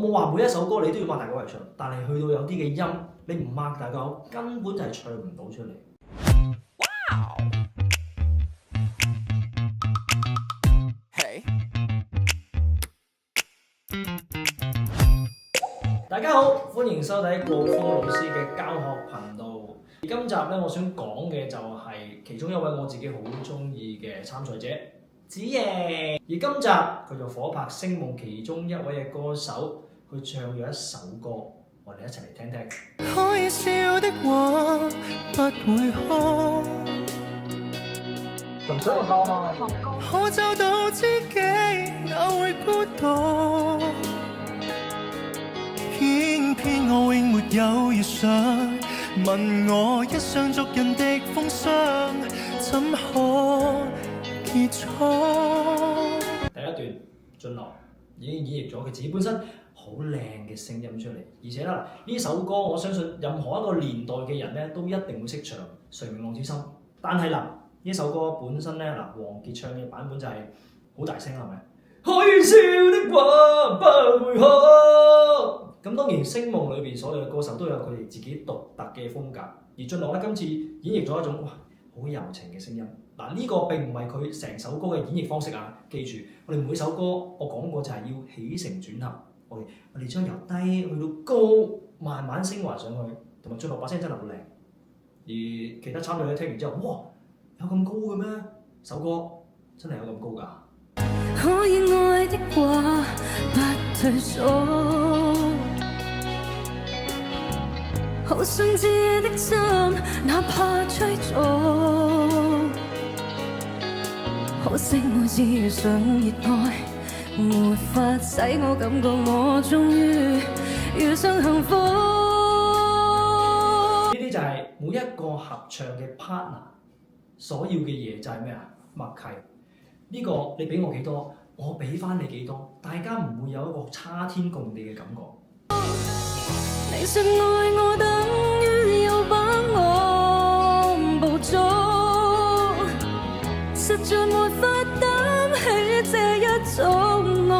我冇話每一首歌你都要擘大個口嚟唱，但係去到有啲嘅音，你唔擘大個口，根本就係唱唔到出嚟。大家好，歡迎收睇國峰老師嘅教學頻道。今集咧，我想講嘅就係其中一位我自己好中意嘅參賽者子瑩。而今集佢就夥拍星夢其中一位嘅歌手，去唱咗一首歌，我哋一齊嚟聽聽。可以笑的話不會哭，仲想我教嗎？可找到知己哪會孤獨，偏偏我永沒有遇上，問我一雙足印的風霜怎可結束？第一段俊樂已經演繹咗佢自己本身好靚嘅聲音出嚟，而且啦呢首歌我相信任何一個年代嘅人咧都一定會識唱《誰明浪子心》，但係啦呢首歌本身咧王傑唱嘅版本就係好大聲，係咪？可以笑的話不會哭。咁當然星夢裏邊所有嘅歌手都有佢哋自己獨特嘅風格，而俊樂咧今次演繹咗一種哇好柔情嘅聲音。嗱，呢個並唔係佢成首歌嘅演繹方式啊！記住，我哋每首歌我講過就係要起承轉合，我哋將由低去到高，慢慢升華上去，同埋俊樂把聲真係好靚。而其他參賽者聽完之後，哇，有咁高嘅咩？首歌真係有咁高㗎？可以愛的話不退縮，好想知的心哪怕催促，可惜每次遇上熱愛，沒法使我感覺我終於遇上幸福。呢啲就係每一個合唱嘅 partner 所要嘅嘢，就係咩啊？默契。呢個你俾我幾多，我俾翻你幾多，大家唔會有一個差天共地嘅感覺。你說愛我等於要把我捕捉，實在沒法擔起這一種愛。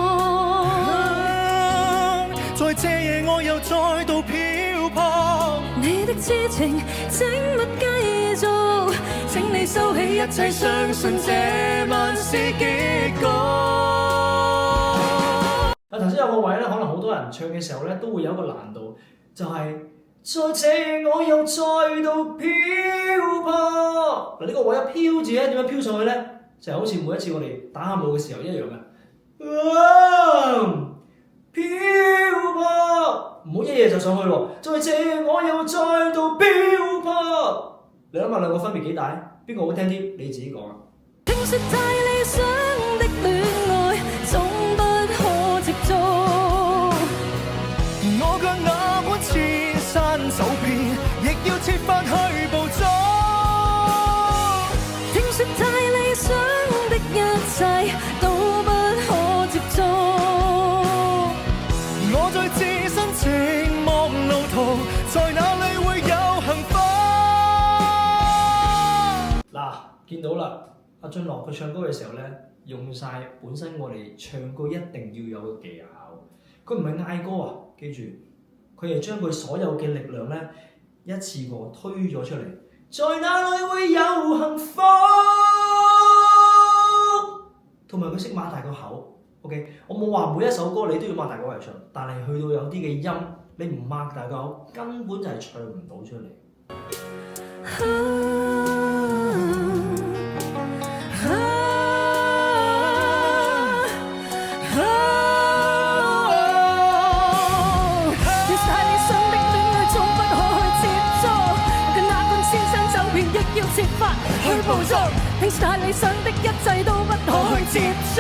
在這夜我又再度漂泊，你的痴情請勿繼續，請你收起一切，相信這萬是結局。頭先有個位咧，可能好多人唱嘅時候咧，都會有一個難度，就係、在這夜我又再度漂泊。嗱，呢個位一飄字咧，點樣飄上去咧？就係好似每一次我哋打喊路嘅時候一樣嘅。漂泊，唔好一夜就上去喎。在這夜我又再度漂泊。你諗下兩個分別幾大？邊個好聽啲？你自己講啊。聽說太理想的戀愛總不可接觸，我腳那般千山走遍，亦要設法去捕捉。聽說太理想的一切都不可接觸，我在自身寂寞路途，在哪裏會有幸福？嗱，見到啦，阿俊樂佢唱歌嘅時候咧，用晒本身我哋唱歌一定要有嘅技巧。佢唔係嗌歌啊，記住，佢係將佢所有嘅力量咧一次過推咗出嚟。在哪裏會有幸福？同埋佢識擘大個口。OK，我冇話每一首歌你都要擘大個口嚟唱，但係去到有啲嘅音，你唔擘大個口，根本就係唱唔到出嚟。設法去捕捉，聽說太理想的一切都不可去接觸，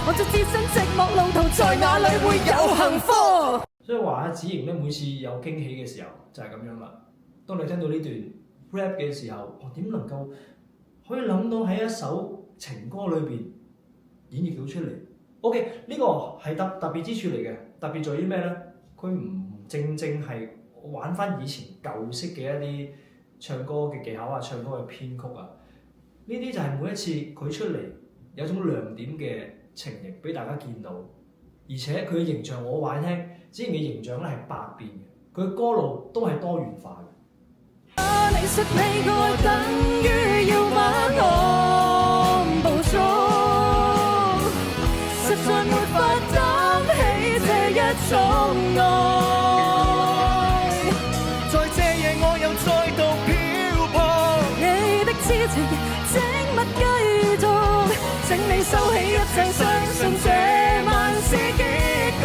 我在自身寂寞路途，在哪裏會有幸福？所以話阿子瑩咧，每次有驚喜嘅時候就係咁樣啦。當你聽到呢段 rap 嘅時候，我點能夠可以諗到喺一首情歌裏邊演繹到出嚟 ？OK， 呢個係特別之處嚟嘅，特別在於咩咧？佢唔正係玩翻以前舊式嘅一啲唱歌嘅技巧啊，唱歌嘅編曲啊，呢啲就係每一次佢出嚟有種亮點嘅情形俾大家見到。而且佢嘅形象我話你聽，子瑩嘅形象咧係百變嘅，佢嘅歌路都係多元化嘅。你說你愛等於要晚安捕捉，實在沒法擔起這一種愛。在這夜我又再度漂泊，你的痴情靜默繼續，請你收起一切，相信這晚是結局。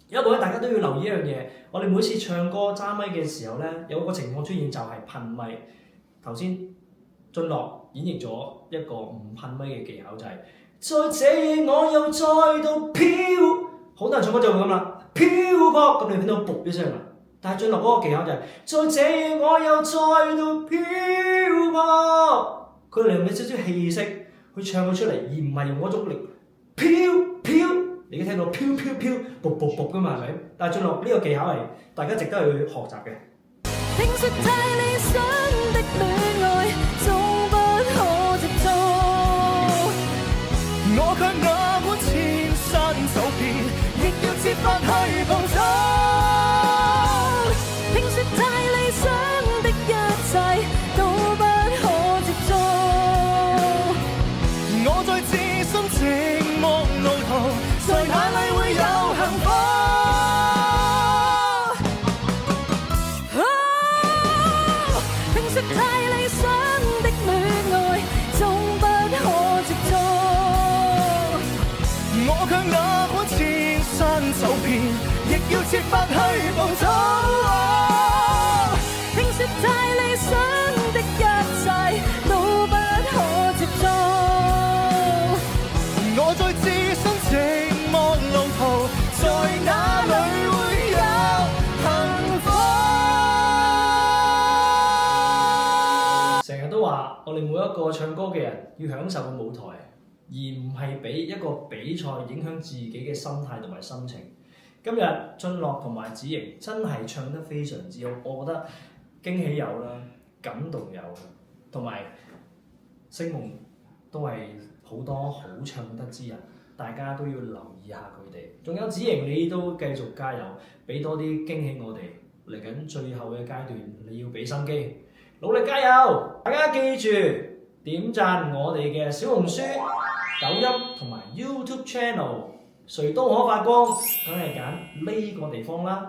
有一個咧，大家都要留意一樣嘢，我哋每次唱歌揸咪嘅時候咧，有個情況出現就係噴咪。頭先俊樂演繹咗一個唔噴咪嘅技巧，就係、在這夜我又再度飄，好多人唱歌就會咁啦，漂泊，咁你聽到噗一聲啦。但係俊樂嗰個技巧就係、在這夜我又再度漂泊，佢哋用少少氣息去唱佢出嚟，而唔係用嗰種力飄飄。你而家聽到飄飄飄、噗噗噗噶嘛，係咪？但係進落呢個技巧係大家值得去學習嘅。聽說太理想的戀愛，總不可接觸，我卻哪管千山走遍，亦要設法去捕捉。聽說太理想的一切，都不可接觸，我在自身寂寞路途，在哪裏會有幸福？聽說太理想的戀愛，總不可接觸，我卻哪管千山走遍，亦要設法去捕捉。聽說太理想的一切，都不可接觸，我在自身寂寞路途，在哪裏會有幸福？成日都話我哋每一個唱歌嘅人要享受個舞台，而唔係俾一個比賽影響自己嘅心態同埋心情。今日俊樂同埋子瑩真係唱得非常之好，我覺得驚喜有啦，感動有，同埋聲夢都係好多好唱得之人，大家都要留意下佢哋。仲有子瑩，你都繼續加油，俾多啲驚喜我哋。嚟緊最後嘅階段，你要俾心機，努力加油！大家記住點讚我哋嘅小紅書、抖音同埋 YouTube Channel，誰都可發光，梗係揀呢個地方啦。